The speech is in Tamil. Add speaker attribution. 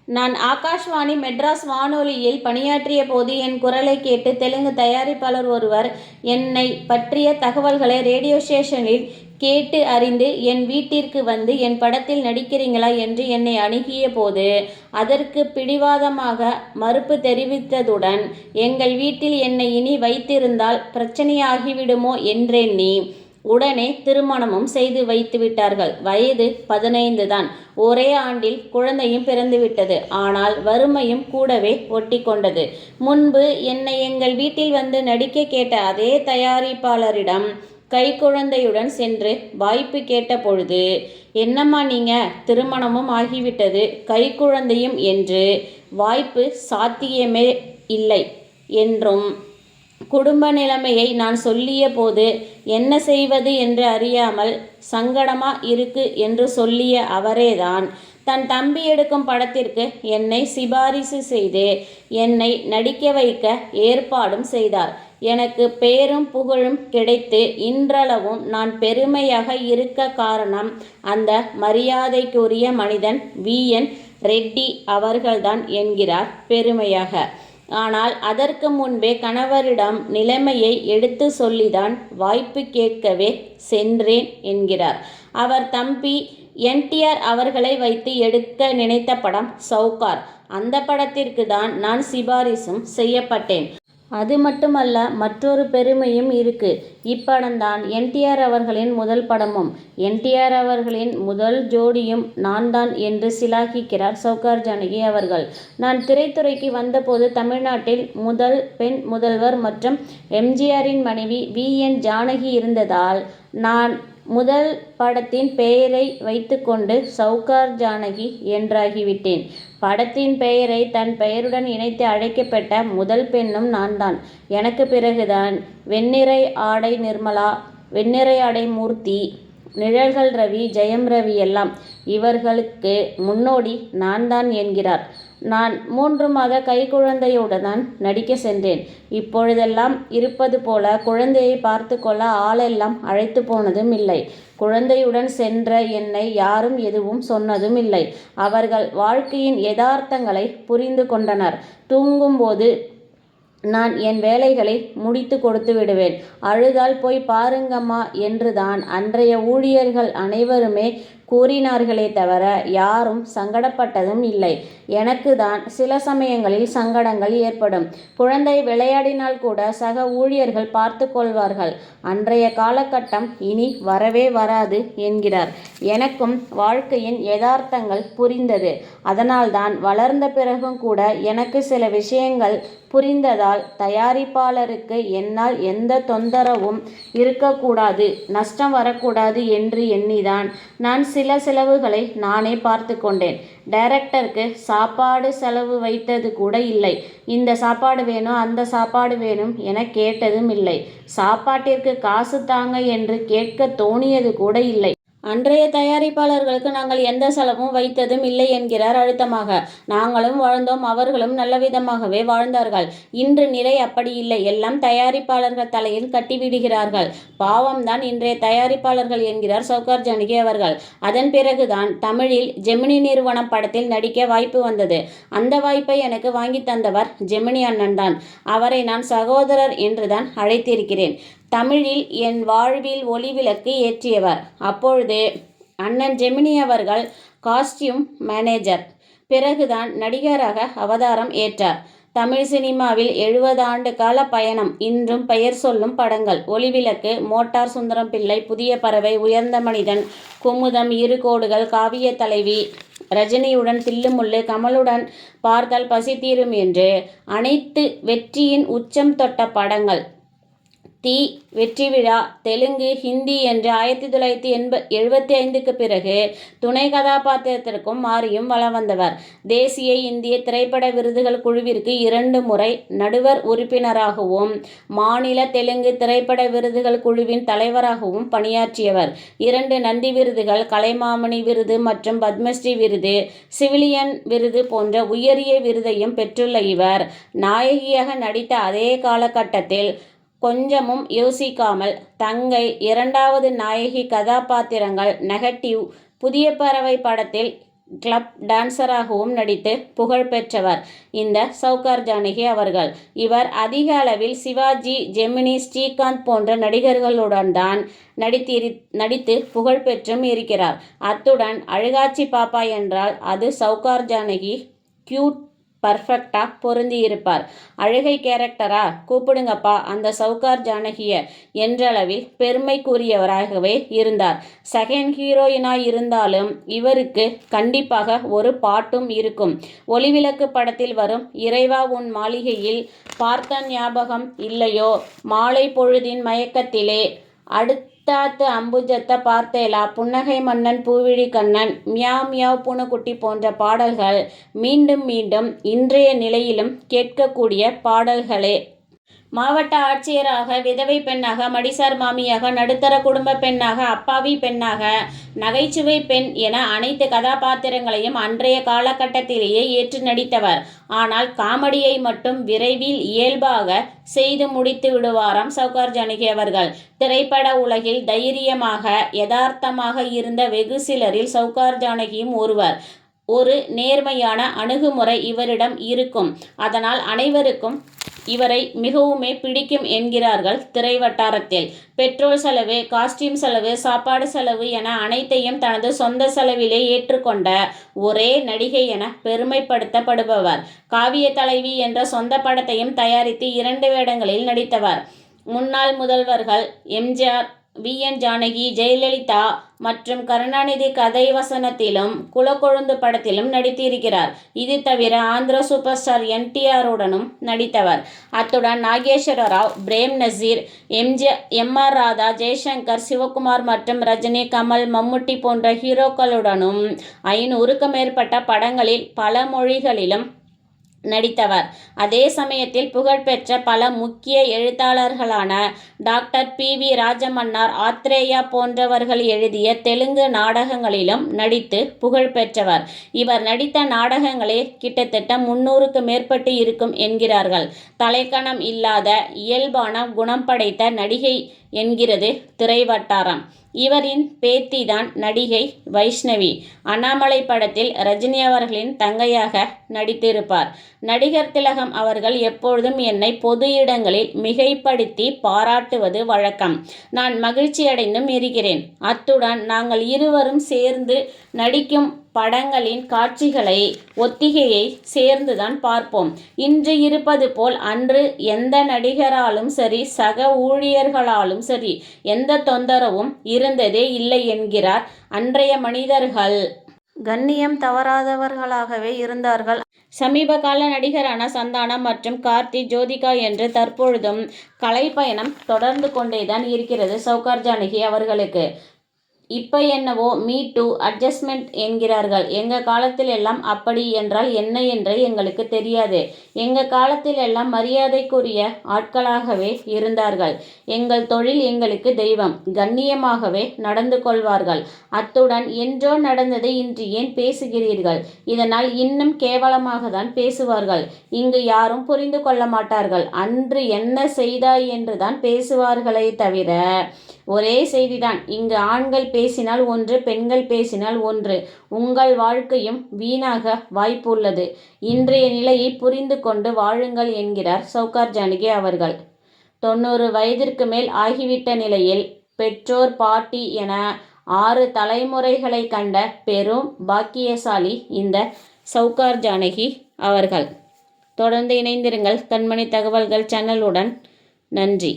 Speaker 1: நான் ஆகாஷ்வாணி மெட்ராஸ் வானொலியில் பணியாற்றிய போது என் குரலை கேட்டு தெலுங்கு தயாரிப்பாளர் ஒருவர் என்னை பற்றிய தகவல்களை ரேடியோ ஸ்டேஷனில் கேட்டு அறிந்து என் வீட்டிற்கு வந்து என் படத்தில் நடிக்கிறீங்களா என்று என்னை அணுகிய போது அதற்கு பிடிவாதமாக மறுப்பு தெரிவித்ததுடன் எங்கள் வீட்டில் என்னை இனி வைத்திருந்தால் பிரச்சனையாகிவிடுமோ என்றெண்ணி உடனே திருமணமும் செய்து வைத்து விட்டார்கள். வயது 15 தான். ஒரே ஆண்டில் குழந்தையும் பிறந்துவிட்டது. ஆனால் வறுமையும் கூடவே ஒட்டி கொண்டது. முன்பு என்னை எங்கள் வீட்டில் வந்து நடிக்க கேட்ட அதே தயாரிப்பாளரிடம் கைக்குழந்தையுடன் சென்று வாய்ப்பு கேட்ட பொழுது, என்னம்மா நீங்க, திருமணமும் ஆகிவிட்டது, கைக்குழந்தையும் என்று வாய்ப்பு சாத்தியமே இல்லை என்றும் குடும்ப நிலைமையை நான் சொல்லிய போது என்ன செய்வது என்று அறியாமல் சங்கடமா இருக்கு என்று சொல்லிய அவரேதான் தன் தம்பி எடுக்கும் படத்திற்கு என்னை சிபாரிசு செய்து என்னை நடிக்க வைக்க ஏற்பாடும் செய்தார். எனக்கு பேரும் புகழும் கிடைத்து இன்றளவும் நான் பெருமையாக இருக்க காரணம் அந்த மரியாதைக்குரிய மனிதன் VN ரெட்டி அவர்கள்தான் என்கிறார் பெருமையாக. ஆனால் அதற்கு முன்பே கணவரிடம் நிலைமையை எடுத்து சொல்லிதான் வாய்ப்பு கேட்கவே சென்றேன் என்கிறார். அவர் தம்பி NTR அவர்களை வைத்து எடுக்க நினைத்த படம் சவுகார். அந்த படத்திற்கு தான் நான் சிபாரிசும் செய்யப்பட்டேன். அது மட்டுமல்ல, மற்றொரு பெருமையும் இருக்கு. இப்படம்தான் NTR அவர்களின் முதல் படமும் NTR அவர்களின் முதல் ஜோடியும் நான் தான் என்று சிலாகிக்கிறார் சவுகார் ஜானகி அவர்கள். நான் திரைத்துறைக்கு வந்தபோது தமிழ்நாட்டில் முதல் பெண் முதல்வர் மற்றும் MGRஇன் மனைவி VN ஜானகி இருந்ததால் நான் முதல் படத்தின் பெயரை வைத்துக்கொண்டு சவுகார் ஜானகி என்றாகிவிட்டேன். படத்தின் பெயரை தன் பெயருடன் இணைத்து அழைக்கப்பட்ட முதல் பெண்ணும் நான் தான். எனக்கு பிறகுதான் வெண்ணிறை ஆடை நிர்மலா, வெண்ணிறை ஆடை மூர்த்தி, நிழல்கள் ரவி, ஜெயம் ரவி எல்லாம். இவர்களுக்கு முன்னோடி நான் தான் என்கிறார். நான் 3 மாத கைக்குழந்தையுடன் நடிக்க சென்றேன். இப்பொழுதெல்லாம் இருப்பது போல குழந்தையை பார்த்து கொள்ள ஆளெல்லாம் அழைத்து போனதும் இல்லை. குழந்தையுடன் சென்ற என்னை யாரும் எதுவும் சொன்னதும் இல்லை. அவர்கள் வாழ்க்கையின் யதார்த்தங்களை புரிந்து கொண்டனர். தூங்கும்போது நான் என் வேலைகளை முடித்து கொடுத்து விடுவேன். அழுதால் போய் பாருங்கம்மா என்றுதான் அன்றைய ஊழியர்கள் அனைவருமே கூறினார்களே தவிர யாரும் சங்கடப்பட்டதும் இல்லை. எனக்கு தான் சில சமயங்களில் சங்கடங்கள் ஏற்படும். குழந்தை விளையாடினால் கூட சக ஊழியர்கள் பார்த்து கொள்வார்கள். அன்றைய காலகட்டம் இனி வரவே வராது என்கிறார். எனக்கும் வாழ்க்கையின் யதார்த்தங்கள் புரிந்தது. அதனால்தான் வளர்ந்த பிறகும் கூட எனக்கு சில விஷயங்கள் புரிந்ததால் தயாரிப்பாளருக்கு என்னால் எந்த தொந்தரவும் இருக்கக்கூடாது, நஷ்டம் வரக்கூடாது என்று எண்ணிதான் நான் சில செலவுகளை நானே பார்த்து கொண்டேன். டைரக்டருக்கு சாப்பாடு செலவு வைத்தது கூட இல்லை. இந்த சாப்பாடு வேணும், அந்த சாப்பாடு வேணும் என கேட்டதும் இல்லை. சாப்பாட்டிற்கு காசு தாங்க என்று கேட்க தோணியது கூட இல்லை. அன்றைய தயாரிப்பாளர்களுக்கு நாங்கள் எந்த செலவும் வைத்ததும் இல்லை என்கிறார் அழுத்தமாக. நாங்களும் வாழ்ந்தோம், அவர்களும் நல்லவிதமாகவே வாழ்ந்தார்கள். இன்று நிலை அப்படி இல்லை. எல்லாம் தயாரிப்பாளர்கள் தலையில் கட்டிவிடுகிறார்கள். பாவம்தான் இன்றைய தயாரிப்பாளர்கள் என்கிறார் சவுகார் ஜானகி அவர்கள். அதன் பிறகுதான் தமிழில் ஜெமினி நிறுவனம் படத்தில் நடிக்க வாய்ப்பு வந்தது. அந்த வாய்ப்பை எனக்கு வாங்கி தந்தவர் ஜெமினி அண்ணன் தான். அவரை நான் சகோதரர் என்றுதான் அழைத்திருக்கிறேன். தமிழில் என் வாழ்வில் ஒளிவிளக்கு ஏற்றியவர். அப்பொழுது அண்ணன் ஜெமினி அவர்கள் காஸ்டியூம் மேனேஜர். பிறகுதான் நடிகராக அவதாரம் ஏற்றார். தமிழ் சினிமாவில் 70 ஆண்டு கால பயணம். இன்றும் பெயர் சொல்லும் படங்கள் ஒளிவிளக்கு, மோட்டார் சுந்தரம் பிள்ளை, புதிய பறவை, உயர்ந்த மனிதன், குமுதம், இரு கோடுகள், காவிய தலைவி, ரஜினியுடன் தில்லுமுள்ளு, கமலுடன் பார்த்தால் பசி தீரும் என்று அனைத்து வெற்றியின் உச்சம் தொட்ட படங்கள். தீ, வெற்றி விழா, தெலுங்கு, ஹிந்தி என்று 1975க்கு பிறகு துணை கதாபாத்திரத்திற்கும் மாறியும் வலம் வந்தவர். தேசிய இந்திய திரைப்பட விருதுகள் குழுவிற்கு 2 முறை நடுவர் உறுப்பினராகவும் மாநில தெலுங்கு திரைப்பட விருதுகள் குழுவின் தலைவராகவும் பணியாற்றியவர். 2 நந்தி விருதுகள், கலைமாமணி விருது மற்றும் பத்மஸ்ரீ விருது, சிவிலியன் விருது போன்ற உயரிய விருதையும் பெற்றுள்ள இவர் நாயகியாக நடித்த அதே காலகட்டத்தில் கொஞ்சமும் யோசிக்காமல் தங்கை, 2வது நாயகி கதாபாத்திரங்கள், நெகட்டிவ், புதிய பறவை படத்தில் கிளப் டான்சராகவும் நடித்து புகழ் பெற்றவர் இந்த சௌகார் ஜானகி அவர்கள். இவர் அதிக அளவில் சிவாஜி, ஜெமினி, ஸ்ரீகாந்த் போன்ற நடிகர்களுடன் தான் நடித்து புகழ் பெற்றும் இருக்கிறார். அத்துடன் அழுகாச்சி பாப்பா என்றால் அது சௌகார் ஜானகி. கியூட், பர்ஃபெக்டா பொருந்தி இருப்பார். அழுகை கேரக்டரா, கூப்பிடுங்கப்பா அந்த சௌகார் ஜானகிய என்றளவில் பெருமைக்குரியவராகவே இருந்தார். செகண்ட் ஹீரோயினாய் இருந்தாலும் இவருக்கு கண்டிப்பாக ஒரு பாட்டும் இருக்கும். ஒளிவிளக்கு படத்தில் வரும் இறைவா உன் மாளிகையில் பார்த்த ஞாபகம் இல்லையோ, மாலை பொழுதின் மயக்கத்திலே, அடுத்தாத்து அம்புஜத்த பார்த்தேலா, புன்னகை மன்னன், பூவிழி கண்ணன், மியாவ் மியாவ் பூனைக்குட்டி போன்ற பாடல்கள் மீண்டும் மீண்டும் இன்றைய நிலையிலும் கேட்கக்கூடிய பாடல்களே. மாவட்ட ஆட்சியராக, விதவை பெண்ணாக, மடிசார் மாமியாக, நடுத்தர குடும்ப பெண்ணாக, அப்பாவி பெண்ணாக, நகைச்சுவை பெண் என அனைத்து கதாபாத்திரங்களையும் அன்றைய காலகட்டத்திலேயே ஏற்று நடித்தவர். ஆனால் காமெடியை மட்டும் விரைவில் இயல்பாக செய்து முடித்து விடுவாராம் சௌகார் ஜானகி அவர்கள். திரைப்பட உலகில் தைரியமாக, யதார்த்தமாக இருந்த வெகு சிலரில் சௌகார் ஜானகியும் ஒருவர். ஒரு நேர்மையான அணுகுமுறை இவரிடம் இருக்கும். அதனால் அனைவருக்கும் இவரை மிகவுமே பிடிக்கும் என்கிறார்கள் திரை வட்டாரத்தில். பெட்ரோல் செலவு, காஸ்டியூம் செலவு, சாப்பாடு செலவு என அனைத்தையும் தனது சொந்த செலவிலே ஏற்றுக்கொண்ட ஒரே நடிகை என பெருமைப்படுத்தப்படுபவர். காவிய தலைவி என்ற சொந்த படத்தையும் தயாரித்து 2 வேடங்களில் நடித்தவர். முன்னாள் முதல்வர்கள் எம்ஜிஆர், வி.என். ஜானகி, ஜெயலலிதா மற்றும் கருணாநிதி கதை வசனத்திலும் குலக்கொழுந்து படத்திலும் நடித்திருக்கிறார். இது தவிர ஆந்திர சூப்பர் ஸ்டார் என்.டி.ஆருடனும் நடித்தவர். அத்துடன் நாகேஸ்வர ராவ், பிரேம் நசீர், எம்.ஆர். ராதா, ஜெய்சங்கர், சிவகுமார் மற்றும் ரஜினி, கமல், மம்முட்டி போன்ற ஹீரோக்களுடனும் 500க்கும் மேற்பட்ட படங்களில் பல மொழிகளிலும் நடித்தவர். அதே சமயத்தில் புகழ்பெற்ற பல முக்கிய எழுத்தாளர்களான டாக்டர் பி.வி. ராஜமன்னார், ஆத்ரேயா போன்றவர்கள் எழுதிய தெலுங்கு நாடகங்களிலும் நடித்து புகழ் பெற்றவர். இவர் நடித்த நாடகங்களே கிட்டத்தட்ட 300க்கு மேற்பட்டு இருக்கும் என்கிறார்கள். தலைக்கணம் இல்லாத இயல்பான குணம் படைத்த நடிகை என்கிறது திரை வட்டாரம். இவரின் பேத்திதான் நடிகை வைஷ்ணவி. அண்ணாமலை படத்தில் ரஜினி அவர்களின் தங்கையாக நடித்திருப்பார். நடிகர் திலகம் அவர்கள் எப்பொழுதும் என்னை பொது இடங்களில் மிகைப்படுத்தி பாராட்டுவது வழக்கம். நான் மகிழ்ச்சியடைந்தும் இருக்கிறேன். அத்துடன் நாங்கள் இருவரும் சேர்ந்து நடிக்கும் படங்களின் காட்சிகளை, ஒத்திகையை சேர்ந்துதான் பார்ப்போம். இன்று இருப்பது போல் அன்று எந்த நடிகராலும் சரி, சக ஊழியர்களாலும் சரி எந்த தொந்தரவும் இருந்ததே இல்லை என்கிறார். அன்றைய மனிதர்கள் கண்ணியம் தவறாதவர்களாகவே இருந்தார்கள். சமீப கால நடிகரான சந்தானம் மற்றும் கார்த்தி, ஜோதிகா என்று தற்பொழுதும் கலைப்பயணம் தொடர்ந்து கொண்டேதான் இருக்கிறது சௌகார் ஜானகி அவர்களுக்கு. இப்போ என்னவோ மீ டூ, அட்ஜஸ்ட்மெண்ட் என்கிறார்கள். எங்கள் காலத்தில் எல்லாம் அப்படி என்றால் என்ன என்றே எங்களுக்கு தெரியாது. எங்கள் காலத்தில் எல்லாம் மரியாதைக்குரிய ஆட்களாகவே இருந்தார்கள். எங்கள் தொழில் எங்களுக்கு தெய்வம். கண்ணியமாகவே நடந்து கொள்வார்கள். அத்துடன் என்றோ நடந்ததை இன்று ஏன் பேசுகிறீர்கள்? இதனால் இன்னும் கேவலமாக தான் பேசுவார்கள். இங்கு யாரும் புரிந்து கொள்ள மாட்டார்கள். அன்று என்ன செய்தாய் என்று தான் பேசுவார்களே தவிர ஒரே செய்திதான். இங்கு ஆண்கள் பேசினால் ஒன்று, பெண்கள் பேசினால் ஒன்று. உங்கள் வாழ்க்கையும் வீணாக வாய்ப்பு உள்ளது. இன்றைய நிலையை புரிந்து கொண்டு வாழுங்கள் என்கிறார் சௌகார் ஜானகி அவர்கள். 90 வயதிற்கு மேல் ஆகிவிட்ட நிலையில் பெற்றோர், பாட்டி என 6 தலைமுறைகளை கண்ட பெரும் பாக்கியசாலி இந்த சௌகார் ஜானகி அவர்கள். தொடர்ந்து இணைந்திருங்கள் கண்மணி தகவல்கள் சேனலுடன். நன்றி.